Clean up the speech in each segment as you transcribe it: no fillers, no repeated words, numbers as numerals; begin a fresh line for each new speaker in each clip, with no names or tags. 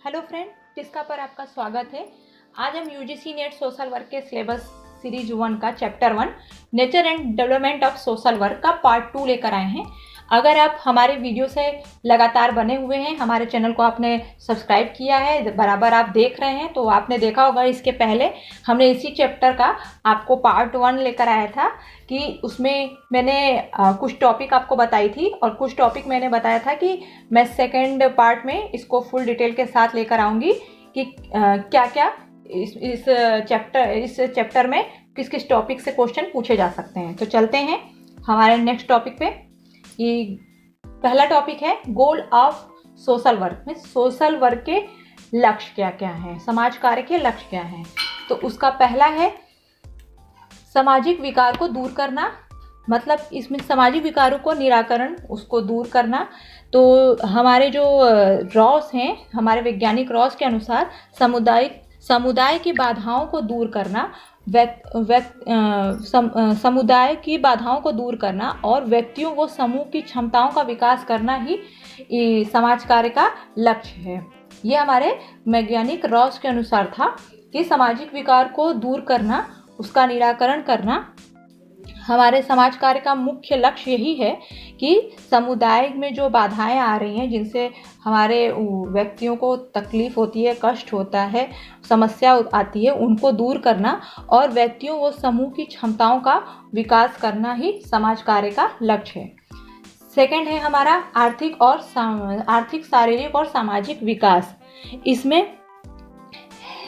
Hello friend, Tisca पर आपका स्वागत है। आज हम यूजीसी नेट सोशल वर्क के सिलेबस सीरीज 1 का chapter 1 nature and development of social work का पार्ट 2 लेकर आए हैं। अगर आप हमारे वीडियो से लगातार बने हुए हैं, हमारे चैनल को आपने सब्सक्राइब किया है, बराबर आप देख रहे हैं, तो आपने देखा होगा इसके पहले हमने इसी चैप्टर का आपको पार्ट 1 लेकर आया था कि उसमें मैंने कुछ टॉपिक आपको बताई थी और कुछ टॉपिक मैंने बताया था कि मैं सेकेंड पार्ट में इसको फुल डिटेल के साथ लेकर आऊँगी कि क्या क्या इस चैप्टर में किस किस टॉपिक से क्वेश्चन पूछे जा सकते हैं। तो चलते हैं हमारे नेक्स्ट टॉपिक पे। ये पहला टॉपिक है गोल ऑफ सोशल वर्क में सोशल वर्क के लक्ष्य क्या क्या हैं, समाज कार्य के लक्ष्य क्या हैं। तो उसका पहला है सामाजिक विकार को दूर करना, मतलब इसमें सामाजिक विकारों को निराकरण, उसको दूर करना। तो हमारे जो रॉस हैं, हमारे वैज्ञानिक रॉस के अनुसार समुदाय की बाधाओं को दूर करना, समुदाय की बाधाओं को दूर करना और व्यक्तियों व समूह की क्षमताओं का विकास करना ही समाज कार्य का लक्ष्य है। ये हमारे वैज्ञानिक रॉस के अनुसार था कि सामाजिक विकार को दूर करना, उसका निराकरण करना हमारे समाज कार्य का मुख्य लक्ष्य यही है कि समुदाय में जो बाधाएं आ रही हैं, जिनसे हमारे व्यक्तियों को तकलीफ होती है, कष्ट होता है, समस्या आती है, उनको दूर करना और व्यक्तियों व समूह की क्षमताओं का विकास करना ही समाज कार्य का लक्ष्य है। सेकंड है हमारा आर्थिक, शारीरिक और सामाजिक विकास। इसमें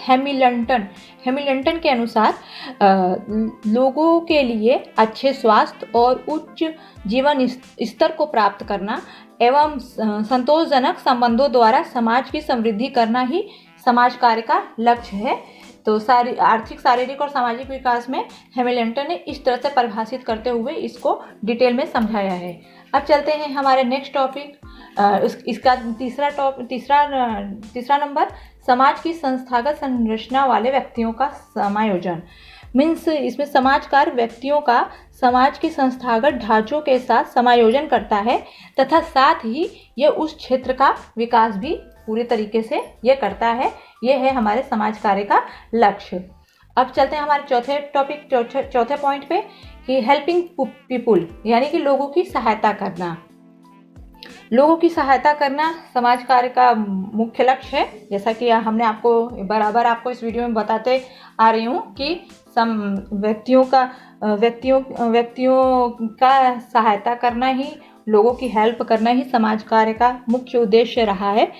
हैमिल्टन के अनुसार लोगों के लिए अच्छे स्वास्थ्य और उच्च जीवन स्तर को प्राप्त करना एवं संतोषजनक संबंधों द्वारा समाज की समृद्धि करना ही समाज कार्य का लक्ष्य है। तो आर्थिक, शारीरिक और सामाजिक विकास में हैमिल्टन ने इस तरह से परिभाषित करते हुए इसको डिटेल में समझाया है। अब चलते हैं हमारे नेक्स्ट टॉपिक। इसका तीसरा नंबर समाज की संस्थागत संरचना वाले व्यक्तियों का समायोजन। मीन्स इसमें समाज कार्य व्यक्तियों का समाज की संस्थागत ढांचों के साथ समायोजन करता है तथा साथ ही यह उस क्षेत्र का विकास भी पूरे तरीके से ये करता है। ये है हमारे समाज कार्य का लक्ष्य। अब चलते हैं हमारे चौथे पॉइंट पे कि हेल्पिंग पीपुल, यानी कि लोगों की सहायता करना। लोगों की सहायता करना समाज कार्य का मुख्य लक्ष्य है। जैसा कि हमने आपको इस वीडियो में बताते आ रही हूँ कि व्यक्तियों का सहायता करना ही, लोगों की हेल्प करना ही समाज कार्य का मुख्य उद्देश्य रहा है।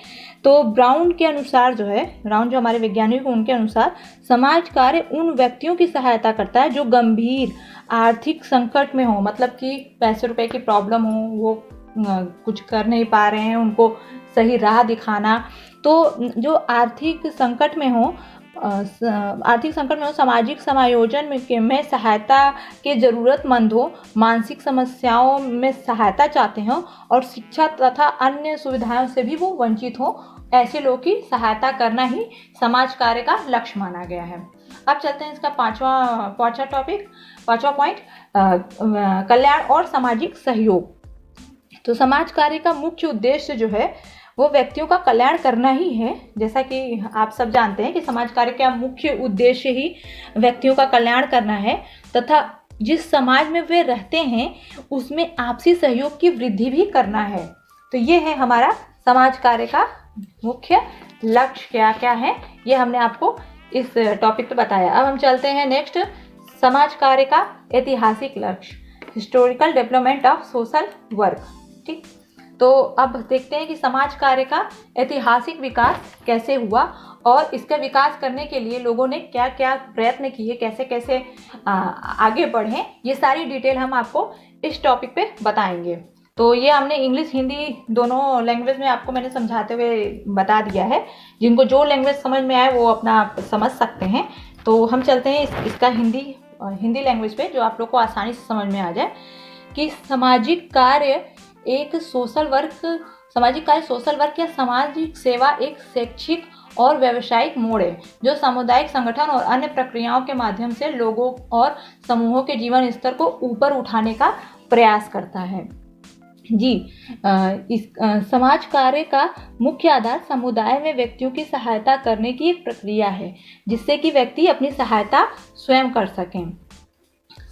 तो ब्राउन जो हमारे वैज्ञानिक हैं, उनके अनुसार समाज कार्य उन व्यक्तियों की सहायता करता है जो गंभीर आर्थिक संकट में हो, मतलब कि पैसे रुपए की प्रॉब्लम हो, वो कुछ कर नहीं पा रहे हैं, उनको सही राह दिखाना। तो जो आर्थिक संकट में हो, सामाजिक समायोजन में सहायता के ज़रूरतमंद हो, मानसिक समस्याओं में सहायता चाहते हो और शिक्षा तथा अन्य सुविधाओं से भी वो वंचित हो, ऐसे लोगों की सहायता करना ही समाज कार्य का लक्ष्य माना गया है। अब चलते हैं इसका पांचवा पॉइंट, कल्याण और सामाजिक सहयोग। तो समाज कार्य का मुख्य उद्देश्य जो है वो व्यक्तियों का कल्याण करना ही है। जैसा कि आप सब जानते हैं कि समाज कार्य का मुख्य उद्देश्य ही व्यक्तियों का कल्याण करना है तथा जिस समाज में वे रहते हैं उसमें आपसी सहयोग की वृद्धि भी करना है। तो ये है हमारा समाज कार्य का मुख्य लक्ष्य क्या क्या है, ये हमने आपको इस टॉपिक पे बताया। अब हम चलते हैं नेक्स्ट, समाज कार्य का ऐतिहासिक लक्ष्य, historical development of social work. ठीक, तो अब देखते हैं कि समाज कार्य का ऐतिहासिक विकास कैसे हुआ और इसका विकास करने के लिए लोगों ने क्या क्या प्रयत्न किए, कैसे कैसे आगे बढ़े, ये सारी डिटेल हम आपको इस टॉपिक पे बताएंगे। तो ये हमने इंग्लिश हिंदी दोनों लैंग्वेज में आपको मैंने समझाते हुए बता दिया है। जिनको जो लैंग्वेज समझ में आए वो अपना समझ सकते हैं। तो हम चलते हैं इसका हिंदी लैंग्वेज पे, जो आप लोग को आसानी से समझ में आ जाए कि सामाजिक कार्य सोशल वर्क या सामाजिक सेवा एक शैक्षिक और व्यावसायिक मोड़ है जो सामुदायिक संगठन और अन्य प्रक्रियाओं के माध्यम से लोगों और समूहों के जीवन स्तर को ऊपर उठाने का प्रयास करता है। जी, इस समाज कार्य का मुख्य आधार समुदाय में व्यक्तियों की सहायता करने की एक प्रक्रिया है, जिससे कि व्यक्ति अपनी सहायता स्वयं कर सकें।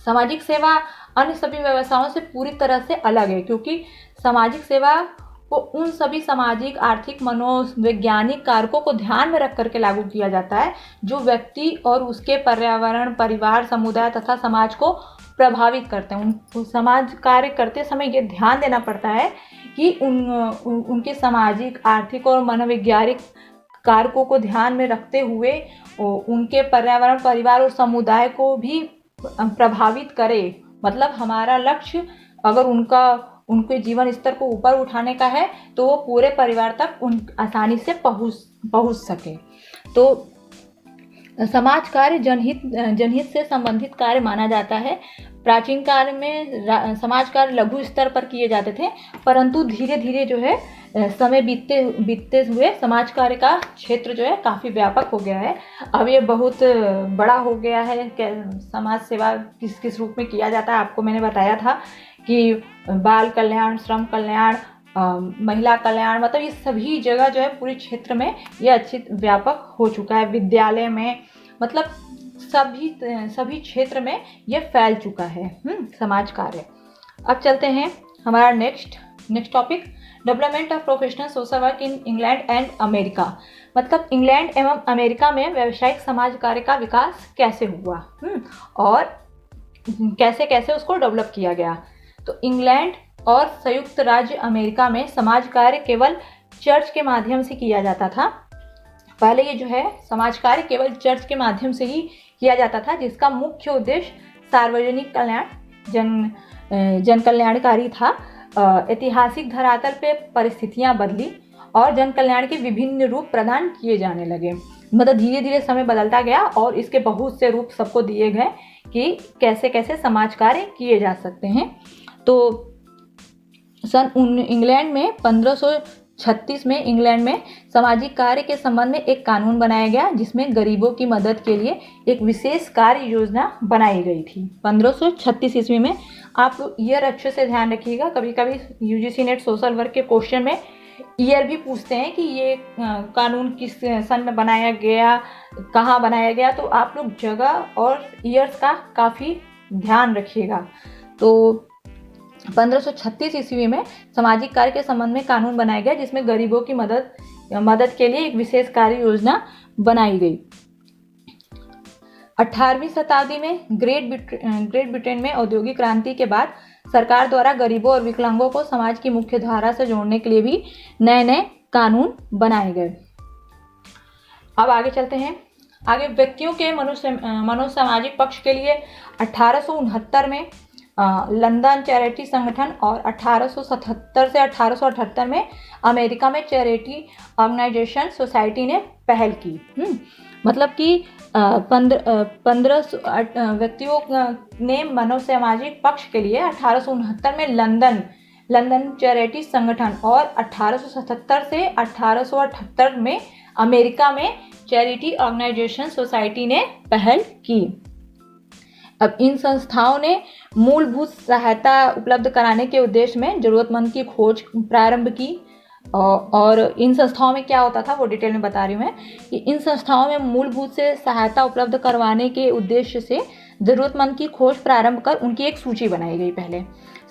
सामाजिक सेवा अन्य सभी व्यवसायों से पूरी तरह से अलग है, क्योंकि सामाजिक सेवा को उन सभी सामाजिक, आर्थिक, मनोवैज्ञानिक कारकों को ध्यान में रख करके लागू किया जाता है जो व्यक्ति और उसके पर्यावरण, परिवार, समुदाय तथा समाज को प्रभावित करते हैं। समाज कार्य करते समय ये ध्यान देना पड़ता है कि उनके सामाजिक, आर्थिक और मनोवैज्ञानिक कारकों को ध्यान में रखते हुए उनके पर्यावरण, परिवार और समुदाय को भी प्रभावित करे। मतलब हमारा लक्ष्य अगर उनके जीवन स्तर को ऊपर उठाने का है तो वो पूरे परिवार तक आसानी से पहुंच सके। तो समाज कार्य जनहित से संबंधित कार्य माना जाता है। प्राचीन काल में समाज कार्य लघु स्तर पर किए जाते थे, परंतु धीरे धीरे जो है समय बीतते हुए समाज कार्य का क्षेत्र जो है काफ़ी व्यापक हो गया है। अब ये बहुत बड़ा हो गया है। समाज सेवा किस किस रूप में किया जाता है आपको मैंने बताया था कि बाल कल्याण, श्रम कल्याण, महिला कल्याण, मतलब ये सभी जगह जो है पूरे क्षेत्र में ये अच्छी व्यापक हो चुका है। विद्यालय में, मतलब सभी क्षेत्र में ये फैल चुका है समाज कार्य। अब चलते हैं हमारा next topic, development of professional social work in England and America. मतलब इंग्लैंड एवं अमेरिका में व्यावसायिक समाज कार्य का विकास कैसे हुआ और कैसे कैसे उसको डेवलप किया गया। तो इंग्लैंड और संयुक्त राज्य अमेरिका में समाज कार्य केवल चर्च के माध्यम से किया जाता था। पहले ये जो है समाज कार्य केवल चर्च के माध्यम से ही किया जाता था, जिसका मुख्य उद्देश्य सार्वजनिक कल्याण, जन कल्याणकारी था। ऐतिहासिक धरातल पे परिस्थितियां बदली और जन कल्याण के विभिन्न रूप प्रदान किए जाने लगे। मतलब धीरे धीरे समय बदलता गया और इसके बहुत से रूप सबको दिए गए कि कैसे कैसे समाज कार्य किए जा सकते हैं। तो इंग्लैंड में 1536 में इंग्लैंड में सामाजिक कार्य के संबंध में एक कानून बनाया गया, जिसमें गरीबों की मदद के लिए एक विशेष कार्य योजना बनाई गई थी 1536 ईस्वी में। आप ईयर अच्छे से ध्यान रखिएगा, कभी कभी यूजीसी नेट सोशल वर्क के क्वेश्चन में ईयर भी पूछते हैं कि ये कानून किस सन में बनाया गया, कहाँ बनाया गया, तो आप लोग जगह और ईयर्स का काफ़ी ध्यान रखिएगा। तो 1536 ईस्वी में सामाजिक कार्य के संबंध में कानून बनाया गया, जिसमें गरीबों की मदद के लिए एक विशेष कार्य योजना बनाई गई। 18वीं शताब्दी में ग्रेट ब्रिटेन में औद्योगिक क्रांति के बाद सरकार द्वारा गरीबों और विकलांगों को समाज की मुख्य धारा से जोड़ने के लिए भी नए नए कानून बनाए गए। अब आगे चलते हैं। आगे व्यक्तियों के मनोसामाजिक पक्ष के लिए 1869 में लंदन चैरिटी संगठन और 1877 से 1878 में अमेरिका में चैरिटी ऑर्गेनाइजेशन सोसाइटी ने पहल की। मतलब कि 1500 व्यक्तियों ने मनोसामाजिक पक्ष के लिए 1869 में लंदन चैरिटी संगठन और 1877 से 1878 में अमेरिका में चैरिटी ऑर्गेनाइजेशन सोसाइटी ने पहल की। अब इन संस्थाओं ने मूलभूत सहायता उपलब्ध कराने के उद्देश्य में जरूरतमंद की खोज प्रारंभ की। और इन संस्थाओं में क्या होता था वो डिटेल में बता रही हूँ मैं कि इन संस्थाओं में मूलभूत से सहायता उपलब्ध करवाने के उद्देश्य से ज़रूरतमंद की खोज प्रारंभ कर उनकी एक सूची बनाई गई पहले।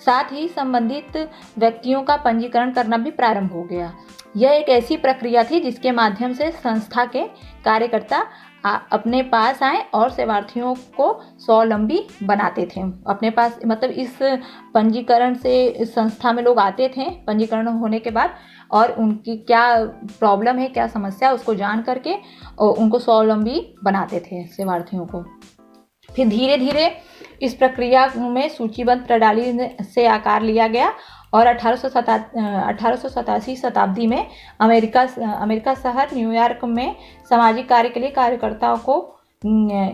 साथ ही संबंधित व्यक्तियों का पंजीकरण करना भी प्रारंभ हो गया। यह एक ऐसी प्रक्रिया थी जिसके माध्यम से संस्था के कार्यकर्ता अपने पास आए और सेवार्थियों को स्वावलंबी बनाते थे अपने पास। मतलब इस पंजीकरण से इस संस्था में लोग आते थे पंजीकरण होने के बाद, और उनकी क्या प्रॉब्लम है, क्या समस्या, उसको जान करके और उनको स्वावलंबी बनाते थे सेवार्थियों को। फिर धीरे धीरे इस प्रक्रिया में सूचीबद्ध प्रणाली से आकार लिया गया और 1887 शताब्दी में अमेरिका शहर न्यूयॉर्क में सामाजिक कार्य के लिए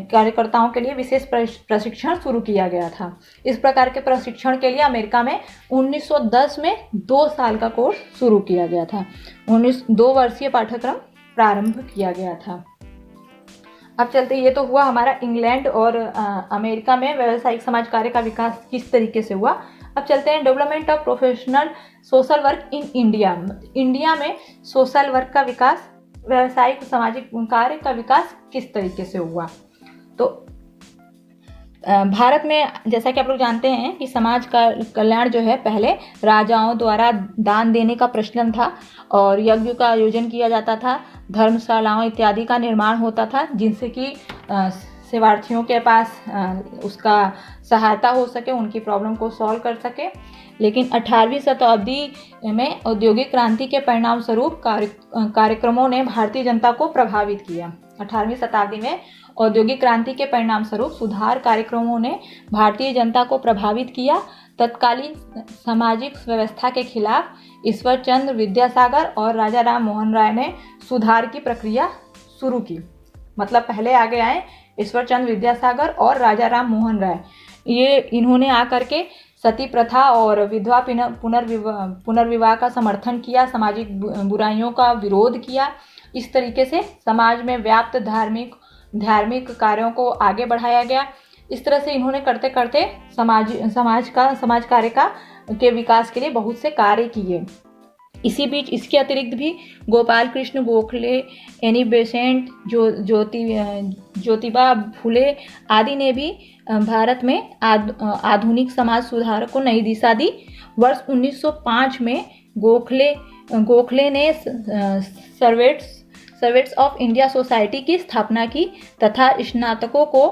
कार्यकर्ताओं के लिए विशेष प्रशिक्षण शुरू किया गया था। इस प्रकार के प्रशिक्षण के लिए अमेरिका में 1910 में 2 साल का कोर्स शुरू किया गया था। 2 वर्षीय पाठ्यक्रम प्रारंभ किया गया था। अब चलते, ये तो हुआ हमारा इंग्लैंड और अमेरिका में व्यावसायिक समाज कार्य का विकास किस तरीके से हुआ। अब चलते हैं development of professional social work in India. India में सोशल वर्क का विकास, व्यावसायिक सामाजिक कार्य का विकास किस तरीके से हुआ। तो भारत में जैसा कि आप लोग जानते हैं कि समाज का कल्याण जो है पहले राजाओं द्वारा दान देने का प्रचलन था और यज्ञ का आयोजन किया जाता था, धर्मशालाओं इत्यादि का निर्माण होता था जिनसे कि सेवार्थियों के पास उसका सहायता हो सके, उनकी प्रॉब्लम को सॉल्व कर सके। लेकिन 18वीं शताब्दी में औद्योगिक क्रांति के परिणाम स्वरूप कार्यक्रमों ने भारतीय जनता को प्रभावित किया। 18वीं शताब्दी में औद्योगिक क्रांति के परिणाम स्वरूप सुधार कार्यक्रमों ने भारतीय जनता को प्रभावित किया। तत्कालीन सामाजिक व्यवस्था के खिलाफ ईश्वर चंद्र विद्यासागर और राजा राम मोहन राय ने सुधार की प्रक्रिया शुरू की। मतलब पहले आगे आए ईश्वर चंद्र विद्यासागर और राजा राम मोहन राय, ये इन्होंने आकर के सती प्रथा और विधवा पुनर्विवाह का समर्थन किया, सामाजिक बुराइयों का विरोध किया। इस तरीके से समाज में व्याप्त धार्मिक कार्यों को आगे बढ़ाया गया। इस तरह से इन्होंने करते करते समाज कार्य के विकास के लिए बहुत से कार्य किए। इसी बीच इसके अतिरिक्त भी गोपाल कृष्ण गोखले, एनी बेसेंट, ज्योतिबा फुले आदि ने भी भारत में आधुनिक समाज सुधार को नई दिशा दी। वर्ष 1905 में गोखले ने सर्वेंट्स ऑफ इंडिया सोसाइटी की स्थापना की तथा स्नातकों को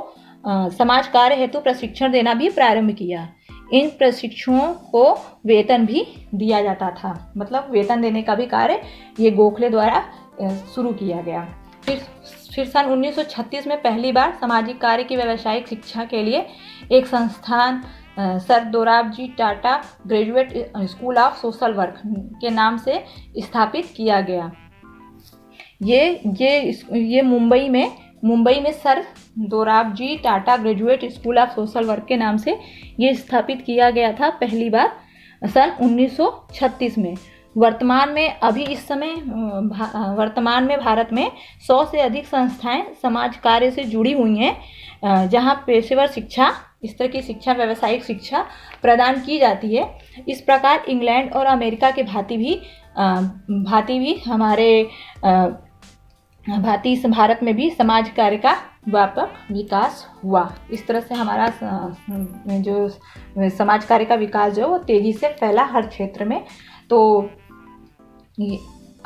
समाज कार्य हेतु प्रशिक्षण देना भी प्रारंभ किया। इन प्रशिक्षुओं को वेतन भी दिया जाता था, मतलब वेतन देने का भी कार्य ये गोखले द्वारा शुरू किया गया। फिर सन 1936 में पहली बार सामाजिक कार्य की व्यावसायिक शिक्षा के लिए एक संस्थान sir Dorabji Tata graduate school of social work के नाम से स्थापित किया गया। ये मुंबई में sir Dorabji Tata graduate school of social work के नाम से ये स्थापित किया गया था पहली बार सन 1936 में। वर्तमान में भारत में 100 से अधिक संस्थाएं समाज कार्य से जुड़ी हुई हैं, जहां पेशेवर शिक्षा, इस तरह की शिक्षा, व्यावसायिक शिक्षा प्रदान की जाती है। इस प्रकार इंग्लैंड और अमेरिका के भांति भारत में भी समाज कार्य का व्यापक विकास हुआ। इस तरह से हमारा जो समाज कार्य का विकास जो है वो तेज़ी से फैला हर क्षेत्र में। तो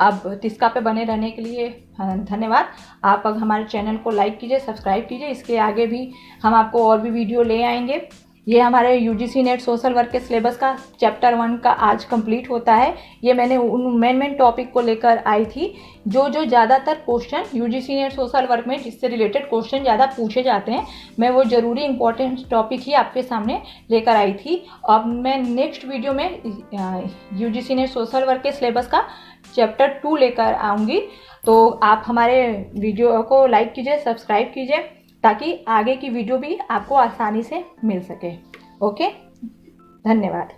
अब तिस्का पे बने रहने के लिए धन्यवाद। आप अब हमारे चैनल को लाइक कीजिए, सब्सक्राइब कीजिए। इसके आगे भी हम आपको और भी वीडियो ले आएंगे। ये हमारे यूजीसी नेट सोशल वर्क के सिलेबस का चैप्टर 1 का आज कंप्लीट होता है। ये मैंने उन मेन टॉपिक को लेकर आई थी जो ज़्यादातर question UGC net social work में जिससे रिलेटेड क्वेश्चन ज़्यादा पूछे जाते हैं, मैं वो ज़रूरी इंपॉर्टेंट टॉपिक ही आपके सामने लेकर आई थी। अब मैं नेक्स्ट वीडियो में यूजीसी नेट सोशल वर्क के सिलेबस का चैप्टर 2 लेकर आऊँगी। तो आप हमारे वीडियो को लाइक कीजिए, सब्सक्राइब कीजिए ताकि आगे की वीडियो भी आपको आसानी से मिल सके। ओके, धन्यवाद।